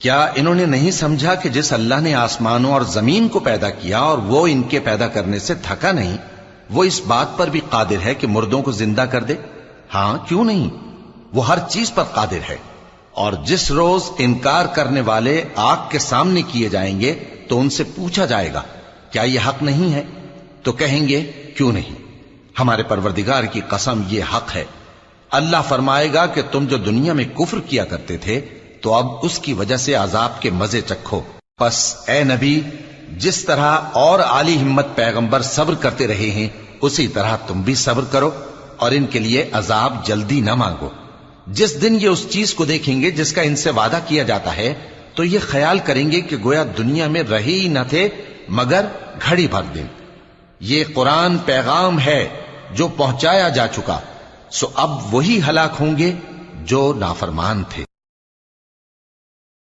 کیا انہوں نے نہیں سمجھا کہ جس اللہ نے آسمانوں اور زمین کو پیدا کیا اور وہ ان کے پیدا کرنے سے تھکا نہیں، وہ اس بات پر بھی قادر ہے کہ مردوں کو زندہ کر دے؟ ہاں، کیوں نہیں، وہ ہر چیز پر قادر ہے۔ اور جس روز انکار کرنے والے آگ کے سامنے کیے جائیں گے تو ان سے پوچھا جائے گا کیا یہ حق نہیں ہے؟ تو کہیں گے کیوں نہیں، ہمارے پروردگار کی قسم یہ حق ہے۔ اللہ فرمائے گا کہ تم جو دنیا میں کفر کیا کرتے تھے تو اب اس کی وجہ سے عذاب کے مزے چکھو۔ پس اے نبی، جس طرح اور عالی ہمت پیغمبر صبر کرتے رہے ہیں اسی طرح تم بھی صبر کرو، اور ان کے لیے عذاب جلدی نہ مانگو۔ جس دن یہ اس چیز کو دیکھیں گے جس کا ان سے وعدہ کیا جاتا ہے تو یہ خیال کریں گے کہ گویا دنیا میں رہے ہی نہ تھے مگر گھڑی بھر دن۔ یہ قرآن پیغام ہے جو پہنچایا جا چکا، سو اب وہی ہلاک ہوں گے جو نافرمان تھے۔